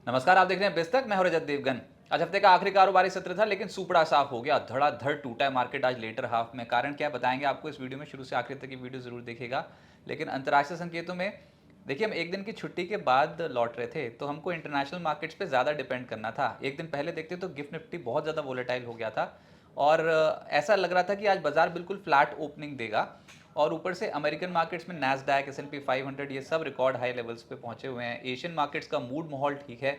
नमस्कार, आप देख रहे हैं बिस्तक। मैं हूं रजत देवगन। आज हफ्ते का आखिरी कारोबारी सत्र था, लेकिन सुपड़ा साफ हो गया। धड़ाधड़ टूटा है मार्केट आज लेटर हाफ में। कारण क्या बताएंगे आपको इस वीडियो में। शुरू से आखिर तक की वीडियो जरूर देखिएगा। लेकिन अंतर्राष्ट्रीय संकेतों में देखिए, हम एक दिन की छुट्टी के बाद लौट रहे थे, तो हमको इंटरनेशनल मार्केट्स पे ज़्यादा डिपेंड करना था। एक दिन पहले देखते तो गिफ्ट निफ्टी बहुत ज़्यादा वोलेटाइल हो गया था और ऐसा लग रहा था कि आज बाजार बिल्कुल फ्लैट ओपनिंग देगा। और ऊपर से अमेरिकन मार्केट्स में नैस्डैक, S&P 500 ये सब रिकॉर्ड हाई लेवल्स पे पहुंचे हुए हैं। एशियन मार्केट्स का मूड माहौल ठीक है।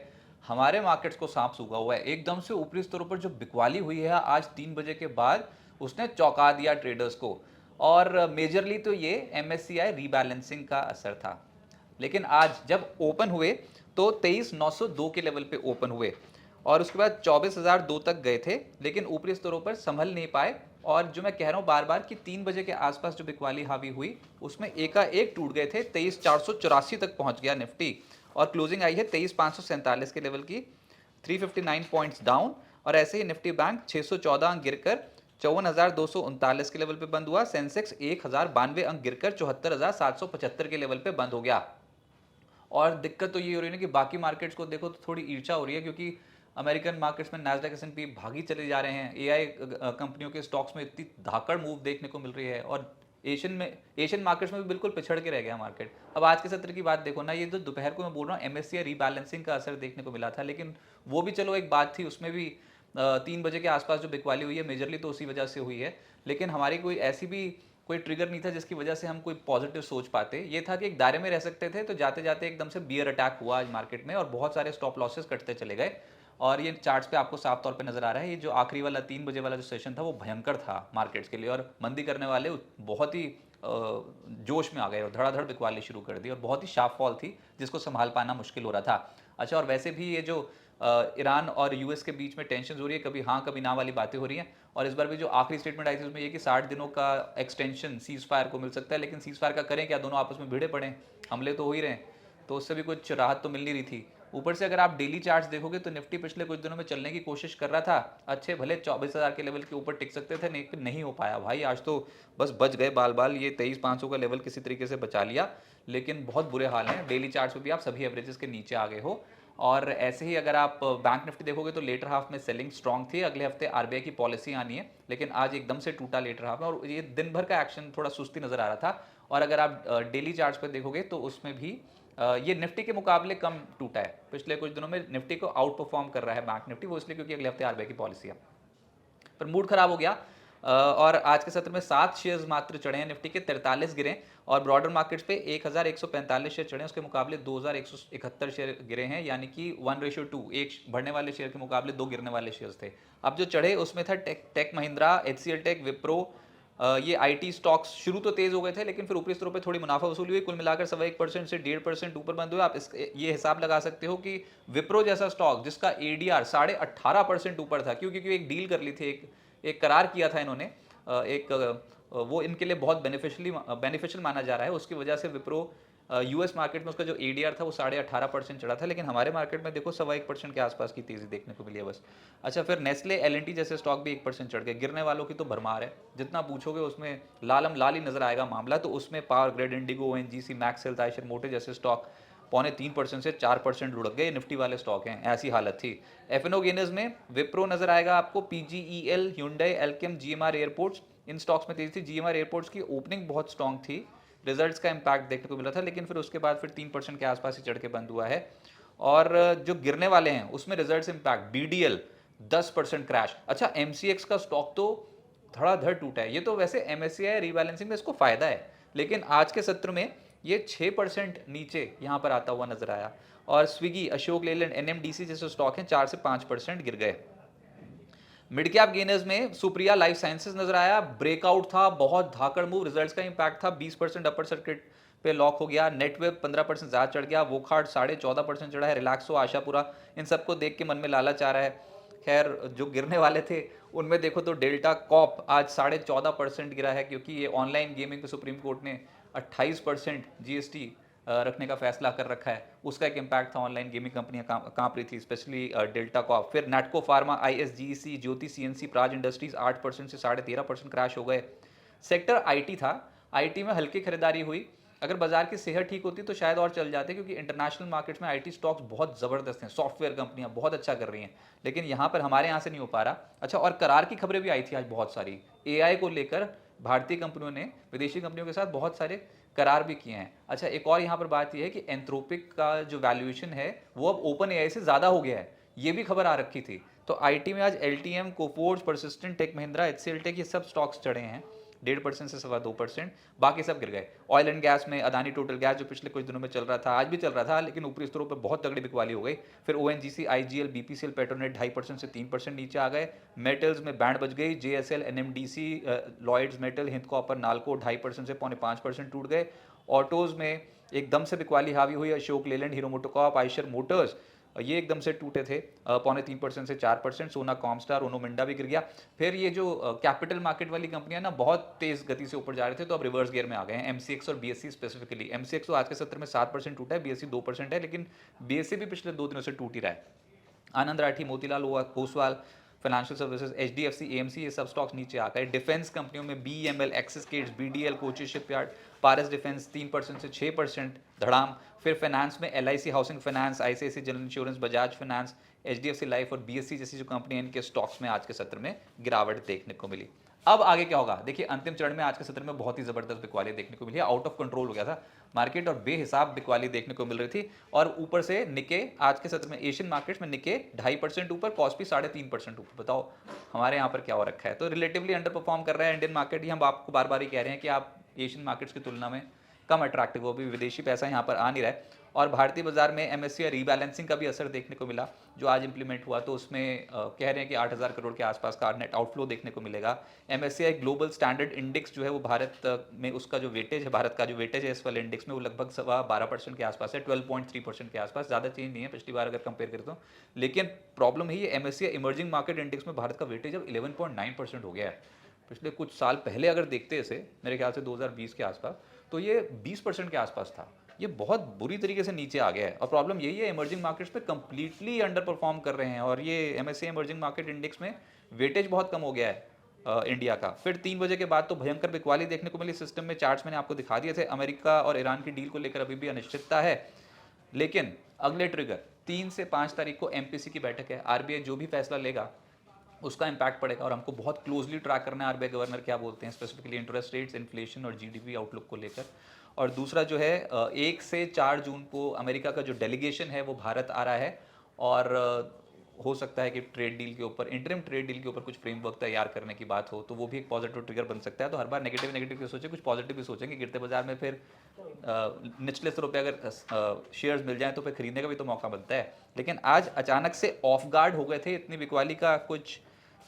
हमारे मार्केट्स को सांप सूखा हुआ है। एकदम से ऊपरी स्तरों पर जो बिकवाली हुई है आज 3 बजे के बाद, उसने चौंका दिया ट्रेडर्स को। और मेजरली तो ये MSCI रीबैलेंसिंग का असर था। लेकिन आज जब ओपन हुए तो 23,902 के लेवल पे ओपन हुए और उसके बाद 24,002 तक गए थे, लेकिन ऊपरी स्तरों पर संभल नहीं पाए। और जो मैं कह रहा हूँ बार बार कि 3 बजे के आसपास जो बिकवाली हावी हुई, उसमें एकाएक टूट गए थे। 23,484 तक पहुंच गया निफ्टी और क्लोजिंग आई है 23,547 के लेवल की, 359 पॉइंट्स डाउन। और ऐसे ही निफ्टी बैंक 614 अंक गिरकर 54,239 के लेवल पे बंद हुआ। सेंसेक्स 1,092 अंक गिरकर 74,775 के लेवल पे बंद हो गया। और दिक्कत तो ये हो रही है ना कि बाकी मार्केट्स को देखो तो थोड़ी ईर्ष्या हो रही है, क्योंकि अमेरिकन मार्केट्स में नैस्डैक, S&P भागी चले जा रहे हैं। AI कंपनियों के स्टॉक्स में इतनी धाकड़ मूव देखने को मिल रही है और एशियन मार्केट्स में भी बिल्कुल पिछड़ के रह गया मार्केट। अब आज के सत्र की बात देखो ना, ये जो दोपहर को मैं बोल रहा हूँ MSCI रीबैलेंसिंग का असर देखने को मिला था, लेकिन वो भी चलो एक बात थी। उसमें भी 3 बजे के आसपास जो बिकवाली हुई है मेजरली तो उसी वजह से हुई है। लेकिन हमारी कोई ऐसी भी कोई ट्रिगर नहीं था जिसकी वजह से हम कोई पॉजिटिव सोच पाते। ये था कि एक दायरे में रह सकते थे, तो जाते जाते एकदम से बियर अटैक हुआ आज मार्केट में और बहुत सारे स्टॉप लॉसेस कटते चले गए। और ये चार्ट्स पे आपको साफ तौर पे नजर आ रहा है। ये जो आखिरी वाला 3 बजे वाला जो सेशन था वो भयंकर था मार्केट्स के लिए, और मंदी करने वाले बहुत ही जोश में आ गए और धड़ाधड़ बिकवाली शुरू कर दी और बहुत ही शार्प फॉल थी जिसको संभाल पाना मुश्किल हो रहा था। अच्छा, और वैसे भी ये जो ईरान और US के बीच में टेंशन हो रही है, कभी हाँ कभी ना वाली बातें हो रही हैं। और इस बार भी जो आखिरी स्टेटमेंट आई थी उसमें ये कि 60 दिनों का एक्सटेंशन सीज फायर को मिल सकता है। लेकिन सीज फायर का करें क्या, दोनों आपस में भिड़े पड़े हैं, हमले तो हो ही रहे हैं, तो उससे भी कुछ राहत तो मिल नहीं रही थी। ऊपर से अगर आप डेली चार्ट्स देखोगे तो निफ्टी पिछले कुछ दिनों में चलने की कोशिश कर रहा था। अच्छे भले 24,000 के लेवल के ऊपर टिक सकते थे, लेकिन नहीं हो पाया भाई। आज तो बस बच गए बाल बाल। ये 23,500 का लेवल किसी तरीके से बचा लिया, लेकिन बहुत बुरे हाल हैं। डेली चार्ट्स पे भी आप सभी एवरेजेस के नीचे आ गए हो। और ऐसे ही अगर आप बैंक निफ्टी देखोगे तो लेटर हाफ में सेलिंग स्ट्रांग थी। अगले हफ्ते RBI की पॉलिसी आनी है, लेकिन आज एकदम से टूटा लेटर हाफ में और ये दिन भर का एक्शन थोड़ा सुस्ती नजर आ रहा था। और अगर आप डेली चार्ट्स पे देखोगे तो उसमें भी ये निफ्टी के मुकाबले कम टूटा है। पिछले कुछ दिनों में निफ्टी को आउट परफॉर्म कर रहा है बैंक निफ्टी, वो इसलिए क्योंकि अगले हफ्ते RBI की पॉलिसी है। पर मूड खराब हो गया और आज के सत्र में 7 शेयर्स मात्र चढ़े हैं, निफ्टी के 43 गिरे और ब्रॉडर मार्केट्स पे 1,145 शेयर चढ़े हैं, उसके मुकाबले 2,171 शेयर गिरे हैं, यानी कि 1:2, एक बढ़ने वाले शेयर के मुकाबले 2 गिरने वाले शेयर्स थे। अब जो चढ़े उसमें था tech Mahindra, HCL tech, Wipro. ये IT स्टॉक्स शुरू तो तेज हो गए थे, लेकिन फिर ऊपरी स्तरों पे थोड़ी मुनाफा वसूली हुई। कुल मिलाकर 1.25% से 1.5% ऊपर बंद हुए। आप ये हिसाब लगा सकते हो कि विप्रो जैसा स्टॉक जिसका ADR 18.5% ऊपर था, क्योंकि एक डील कर ली थी, एक करार किया था इन्होंने, वो इनके लिए बहुत बेनिफिशियल माना जा रहा है। उसकी वजह से विप्रो US मार्केट में उसका जो ADR था वो 18.5% चढ़ा था, लेकिन हमारे मार्केट में देखो 1.25% के आसपास की तेजी देखने को मिली है बस। अच्छा, फिर नेस्ले, LNT जैसे स्टॉक भी 1% चढ़ गए। गिरने वालों की तो भरमार है, जितना पूछोगे उसमें लालम लाल ही नजर आएगा मामला। तो उसमें power grid, Indigo, ONGC, max health, Eicher मोटे जैसे स्टॉक 0.25% से 4% लुढ़क गए। निफ्टी वाले स्टॉक हैं, ऐसी हालत थी। F&O गेनर्स में विप्रो नजर आएगा आपको, PGEL, Hyundai, Elkem, GMR airports, इन स्टॉक्स में तेजी थी। GMR एयरपोर्ट्स की ओपनिंग बहुत स्ट्रांग थी, रिजल्ट्स का इंपैक्ट देखने को मिला था, लेकिन फिर उसके बाद फिर 3% के आसपास ही चढ़ के बंद हुआ है। और जो गिरने वाले हैं उसमें रिजल्ट्स इंपैक्ट, BDL 10% क्रैश। अच्छा, MCX का स्टॉक तो धड़ाधड़ टूटा है। ये तो वैसे MSCI रीबैलेंसिंग में इसको फायदा है, लेकिन आज के सत्र में ये 6% नीचे यहाँ पर आता हुआ नजर आया। और स्विगी, अशोक लेलैंड, NMDC जैसे स्टॉक हैं 4 से 5% गिर गए। मिड कैप गेनर्स में सुप्रिया लाइफ साइंसेज नजर आया, ब्रेकआउट था, बहुत धाकड़ मूव। रिजल्ट्स का इंपैक्ट था, 20% अपर सर्किट पे लॉक हो गया। नेटवेब 15% ज्यादा चढ़ गया। वोकहार्ट 14.5% चढ़ा है। रिलैक्सो, आशापुरा, इन सबको देख के मन में लालच आ रहा है। खैर, जो गिरने वाले थे उनमें देखो तो डेल्टा कॉप आज 14.5% गिरा है, क्योंकि ये ऑनलाइन गेमिंग पे सुप्रीम कोर्ट ने 28% GST रखने का फैसला कर रखा है। उसका एक इंपैक्ट था, ऑनलाइन गेमिंग कंपनियां कांप रही थी, स्पेशली डेल्टा कॉप। फिर Natco pharma, ISGEC, Jyoti CNC, Praj industries 8% से 13.5% क्रैश हो गए। सेक्टर IT था, IT में हल्की खरीदारी हुई अगर बाजार की सेहत ठीक होती तो शायद और चल जाते, क्योंकि इंटरनेशनल मार्केट्स में आईटी स्टॉक्स बहुत ज़बरदस्त हैं, सॉफ्टवेयर कंपनियां बहुत अच्छा कर रही हैं, लेकिन यहाँ पर हमारे यहाँ से नहीं हो पा रहा। अच्छा, और करार की खबरें भी आई थी आज बहुत सारी, एआई को लेकर भारतीय कंपनियों ने विदेशी कंपनियों के साथ बहुत सारे करार भी किए हैं। अच्छा, एक और यहाँ पर बात यह है कि एंथ्रोपिक का जो वैल्यूएशन है वो अब ओपन एआई से ज़्यादा हो गया है, ये भी खबर आ रखी थी। तो आईटी में आज LTM, Coforge, Persistent, Tech Mahindra, HCL Tech, ये सब स्टॉक्स चढ़े हैं 1.5% से 2.25%। बाकी सब गिर गए। ऑयल एंड गैस में अदानी टोटल गैस जो पिछले कुछ दिनों में चल रहा था, आज भी चल रहा था, लेकिन ऊपरी स्तरों पर बहुत तगड़ी बिकवाली हो गई। फिर ओएनजीसी, आईजीएल, बीपीसीएल, पेट्रोनेट 2.5% से 3% नीचे आ गए। मेटल्स में बैंड बज गई, JSL, NMDC, Lloyds Metal, Hind Copper, NALCO 2.5% से 4.5% टूट गए। ऑटोज में एकदम से बिकवाली हावी हुई, Ashok Leyland, hero MotoCorp, Eicher Motors, ये एकदम से टूटे थे 3.25% से 4%। सोना कॉमस्टार, ओनो मिंडा भी गिर गया। फिर ये जो कैपिटल मार्केट वाली कंपनियां ना बहुत तेज गति से ऊपर जा रहे थे, तो अब रिवर्स गियर में आ गए हैं। एमसीएक्स और बीएससी स्पेसिफिकली, एमसीएक्स तो आज के सत्र में 7% टूटा है, बीएससी 2% है, लेकिन बीएससी भी पिछले 2 दिनों से टूट ही रहा है। Anand Rathi, Motilal Oswal, financial services, HDFC, AMC, ये सब स्टॉक्स नीचे आ गए। डिफेंस कंपनियों में BEML, Axis Gates, BDL, Kochi shipyard, Paras defence 3% से 6% धड़ाम। फिर फाइनेंस में LIC housing finance, ICIC general insurance, Bajaj finance, HDFC life और बीएससी जैसी जो कंपनी है, इनके स्टॉक्स में आज के सत्र में गिरावट देखने को मिली। अब आगे क्या होगा देखिए, अंतिम चरण में आज के सत्र में बहुत ही जबरदस्त बिकवाली देखने को मिली, आउट ऑफ कंट्रोल हो गया था मार्केट और बेहिसाब बिकवाली देखने को मिल रही थी। और ऊपर से निके आज के सत्र में एशियन मार्केट्स में निके 2.5% ऊपर, कॉस्पी 3.5% ऊपर। बताओ हमारे यहाँ पर क्या हो रखा है। तो रिलेटिवली अंडर परफॉर्म कर रहा है इंडियन मार्केट। ये हम आपको बार बार ही कह रहे हैं कि आप एशियन मार्केट्स की तुलना में कम अट्रैक्टिव हो, भी विदेशी पैसा यहाँ पर आ नहीं रहा है। और भारतीय बाजार में एमएससीआई रीबैलेंसिंग का भी असर देखने को मिला, जो आज इंप्लीमेंट हुआ, तो उसमें कह रहे हैं कि 8,000 करोड़ के आसपास का नेट आउटफ्लो देखने को मिलेगा। एमएससीआई ग्लोबल स्टैंडर्ड इंडेक्स जो है वो भारत में उसका जो वेटेज है, भारत का जो वेटेज है इस वाले इंडेक्स में, वो लगभग 12% के आसपास है, 12.3% के आसपास। ज़्यादा चेंज नहीं है पिछली बार अगर कंपेयर करें तो। लेकिन प्रॉब्लम है ये एमएससीआई इमर्जिंग मार्केट इंडेक्स में भारत का वेटेज अब 11.9% हो गया है। पिछले कुछ साल पहले अगर देखते इसे, मेरे ख्याल से 2020 के आसपास, तो ये 20% के आसपास था। ये बहुत बुरी तरीके से नीचे आ गया है और प्रॉब्लम यही है, इमर्जिंग मार्केट्स पे कंप्लीटली अंडर परफॉर्म कर रहे हैं और ये एमएससीआई इमर्जिंग मार्केट इंडेक्स में वेटेज बहुत कम हो गया है इंडिया का। फिर 3 बजे के बाद तो भयंकर बिकवाली देखने को मिली सिस्टम में। चार्ट्स मैंने आपको दिखा दिए थे। अमेरिका और ईरान की डील को लेकर अभी भी अनिश्चितता है, लेकिन अगले ट्रिगर 3 से 5 तारीख को एमपीसी की बैठक है। आरबीआई जो भी फैसला लेगा उसका इंपैक्ट पड़ेगा और हमको बहुत क्लोजली ट्रैक करना है आरबीआई गवर्नर क्या बोलते हैं, स्पेसिफिकली इंटरेस्ट रेट्स, इन्फ्लेशन और जीडीपी आउटलुक को लेकर। और दूसरा जो है 1 से 4 जून को अमेरिका का जो डेलीगेशन है वो भारत आ रहा है और हो सकता है कि ट्रेड डील के ऊपर, इंटरिम ट्रेड डील के ऊपर कुछ फ्रेमवर्क तैयार करने की बात हो, तो वो भी एक पॉजिटिव ट्रिगर बन सकता है। तो हर बार नेगेटिव नेगेटिव की सोचे, कुछ पॉजिटिव भी सोचेंगे। गिरते बाजार में फिर निचले स्तरों पे अगर शेयर्स मिल जाएं तो फिर खरीदने का भी तो मौका बनता है। लेकिन आज अचानक से ऑफ गार्ड हो गए थे, इतनी बिकवाली का कुछ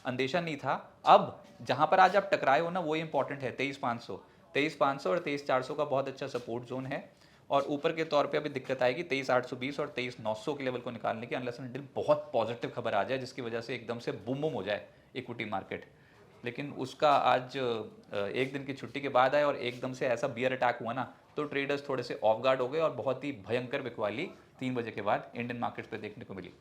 अंदेशा नहीं था। अब जहां पर आज आप टकराए हो ना, वो इंपॉर्टेंट है 23,500 और 23,400 का बहुत अच्छा सपोर्ट जोन है। और ऊपर के तौर पे अभी दिक्कत आएगी 23,820 और 23,900 के लेवल को निकालने की, अनलेस अनटिल बहुत पॉजिटिव खबर आ जाए जिसकी वजह से एकदम से बूम बूम हो जाए इक्विटी मार्केट। लेकिन उसका आज एक दिन की छुट्टी के बाद आया और एकदम से ऐसा बियर अटैक हुआ ना, तो ट्रेडर्स थोड़े से ऑफ गार्ड हो गए और बहुत ही भयंकर बिकवाली 3 बजे के बाद इंडियन मार्केट्स पे देखने को मिली।